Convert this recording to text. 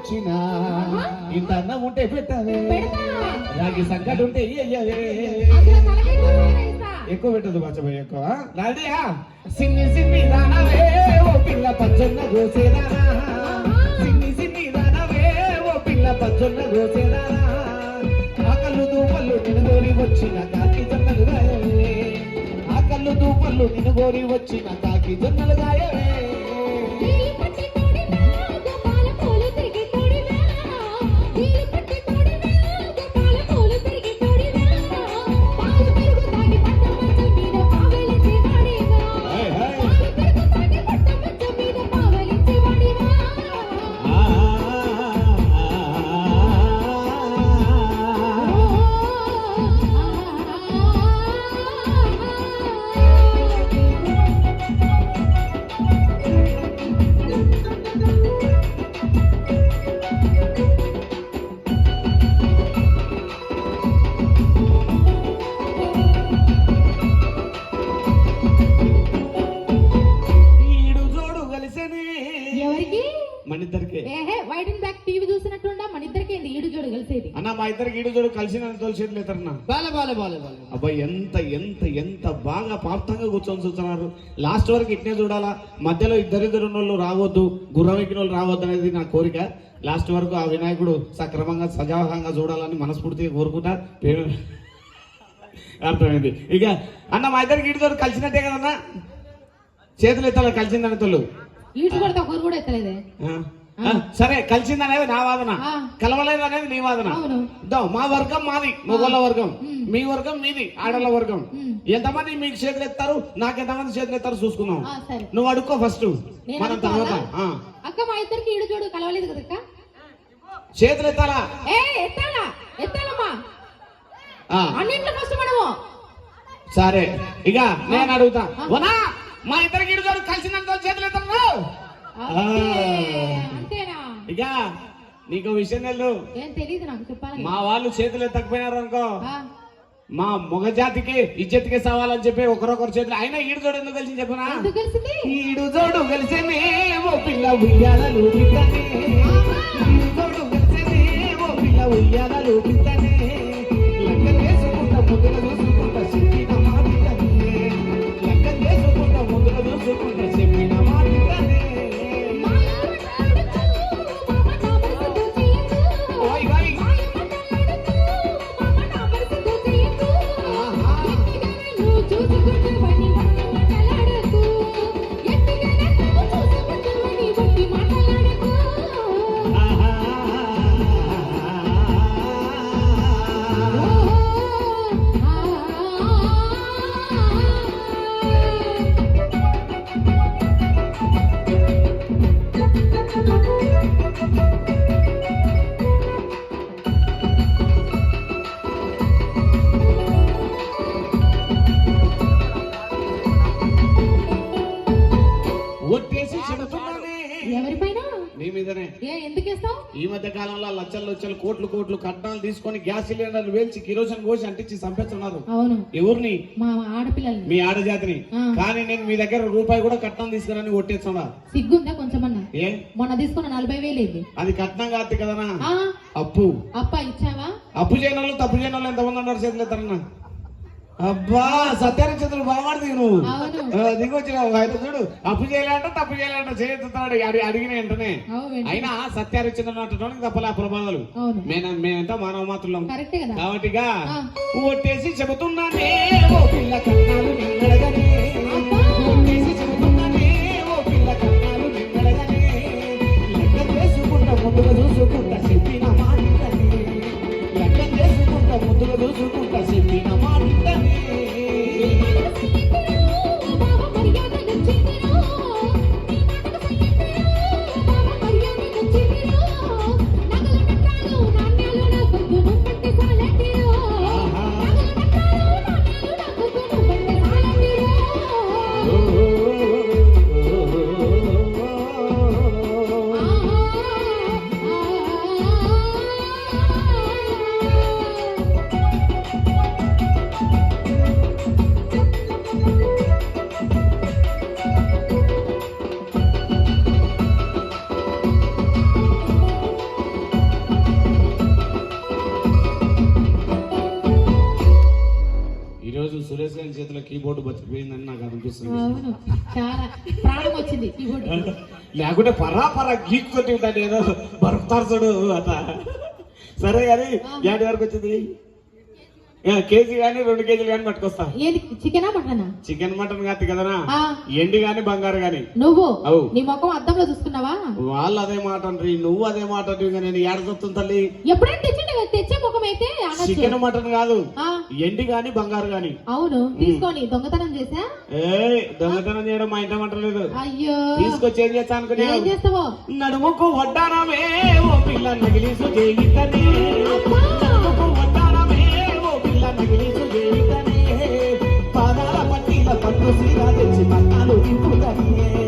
వచ్చిన ఇంత అన్నం ఉంటే పెట్టవే రాగి సంకట ఉంటే ఇయ్యవే ఎక్కువ పెట్టదు బచ్చబాయ్ ఎక్కువ నాదియా సిన్ని సిన్ని దానవే ఓ పిల్ల పచ్చన్న గోసేదానా సిన్ని సిన్ని దానవే ఓ పిల్ల పచ్చన్న గోసేదానా ఆకళ్ళు దూపళ్ళు నినగోరి వచ్చిన కాకి జొన్నలు గాయవే ఆకళ్ళు దూపళ్ళు నినగోరి వచ్చిన కాకి జొన్నలు గాయవే మా ఇద్దరికి ఈడు జోడు కలిసిన తోలిసేది లేదన్నా అబ్బాయి ఎంత ఎంత ఎంత బాగా పాప్తంగా కూర్చొని చూస్తున్నారు లాస్ట్ వరకు ఇట్నే చూడాలా మధ్యలో ఇద్దరిద్దరు వాళ్ళు రావద్దు గుర్రం ఎక్కిన వాళ్ళు రావద్దు అనేది నా కోరిక లాస్ట్ వరకు ఆ వినాయకుడు సక్రమంగా సజావంగా చూడాలని మనస్ఫూర్తిగా కోరుకుంటా పేరు అర్థమైంది ఇక అన్న మా ఇద్దరికి ఈడు జోడు కలిసినట్టే కదన్నా చేతులు ఎత్తాలి కలిసిందని తోళ్ళు సరే కలిసిందనేది నా వాదన కలవలేదు అనేది నీ వాదన మా వర్గం మాది మొగోళ్ళ వర్గం మీ వర్గం మీది ఆడల వర్గం ఎంతమంది మీకు చేతులు ఎత్తారు నాకు ఎంతమంది చేతులు ఎత్తారు చూసుకుందాం నువ్వు అడుక్కో ఫస్ట్ మనం తర్వాత అక్క మా ఇద్దరికి ఈడు జోడు కలవలేదు కదా చేతులు ఎత్తాలా సరే ఇక నేను అడుగుతా మా ఇద్దరికి ఈడు జోడు కలిసిందంత చేతులు ఎత్తారు ఇక నీకు విషయం తెలియదు నాకు చెప్పాలి మా వాళ్ళు చేతులు ఎత్తకపోయినారు అనుకో మా మొగ జాతికి ఇజ్జత్కి సవాలని చెప్పి ఒకరొకరు చేతులు అయినా ఈడు జోడు ఎందుకు కలిసి చెప్పనా ఈడు జోడు కలిసేనే ఓ పిల్ల ఉయ్యాలలు పిత్తనే ఈడు జోడు కలిసేనే ఓ పిల్ల ఉయ్యాలలు పిత్తనే లెక్క చేసుకుంటా ముందుగా చూసుకుంటా చెప్పిన మాటనే లెక్క చేసుకుంటా ముందుగా చూసుకుంటా చెప్పిన మాటనే ఈ మధ్య కాలంలో లక్షలు లక్షలు కోట్లు కోట్లు కట్నాలు తీసుకొని గ్యాస్ సిలిండర్లు వేల్చి కిరోసిన్ కోసి అంటించి చంపేస్తున్నారు ఎవరిని మా ఆడపిల్లల్ని మీ ఆడజాతిని కానీ నేను మీ దగ్గర రూపాయి కూడా కట్నం తీసుకురని కొట్టేస్తున్నా సిగ్గుందా కొంచెమన్నా మొన్న తీసుకున్న 40,000 అది కట్నం కాదు కదనా అప్పు ఇచ్చావా అప్పు చేయని వాళ్ళు తప్పు చేయని వాళ్ళు ఎంతమంది ఉన్నారు చేతులు ఎత్తారన్నా అబ్బా సత్యారచంద్రుడు బాగుపడుతుంది నువ్వు దిగొచ్చినావు ఆయన చూడు అప్పు చేయాలంట తప్పు చేయాలంట చేస్తున్నాడు అడిగిన వెంటనే అయినా సత్యారచంద్రుడు అంటడానికి తప్పలే ఆ ప్రమాదాలు మేమంతా మానవ మాత్రులం కాబట్టిగా ఒట్టేసి చెబుతున్నానే ఓ పిల్ల కట్నాలు నిన్నడగనే ఒట్టేసి చెబుతున్నానే ఓ పిల్ల కట్నాలు నిన్నడగనే లెక్క చేసుకుంటా ముందుగా చూసుకుంటా చెప్పిన మాటనే లెక్క చేసుకుంటా ముందుగా చూసుకుంటా చెప్పిన మాటనే రోజు సురేష్ గారి చేతిలో కీబోర్డ్ బతికిపోయిందని నాకు అనిపిస్తుంది. అవును, చాలా ప్రాణం వచ్చింది కీబోర్డ్. లేకుంటే పరా గీక్కొట్టి ఉంటాడు ఏదో బరుకుతారు చూడు అత. సరే కానీ యాడి వరకు వచ్చింది? కేజీ గానీ 2 కేజీలు గానీ పట్టుకొస్తా. ఏది, చికెనా మటనా? చికెన్ మటన్ కాదు కదనా, ఆ. ఎండి గాని బంగారు గాని. నువ్వు అవు. నీ ముఖం అద్దంలో చూసుకున్నావా? వాళ్ళు అదే మాట అంటారు, నువ్వు అదే మాట అంటావు. నేను ఏడ చెప్తుంది తల్లి? ఎప్పుడైనా తెచ్చే ముఖం అయితే అనొచ్చు. చికెన్ మటన్ కాదు, ఆ. ఎండి గాని బంగారు గాని. అవును, తీసుకొని దొంగతనం చేసా? దొంగతనం చేయడం మా ఇంట మంటలేదు. అయ్యో, తీసుకొచ్చి ఏం చేస్తా అనుకునే? ఏం చేస్తావో? నడుముకు వడ్డానమే ఓ పిల్ల నగిలీసు చేయితనే, నడుముకు వడ్డానమే ఓ పిల్ల నగిలీసు చేయితనే, పాదాల పట్టిల పట్టు సీర తెచ్చి పట్టాలు తిప్పుతనే.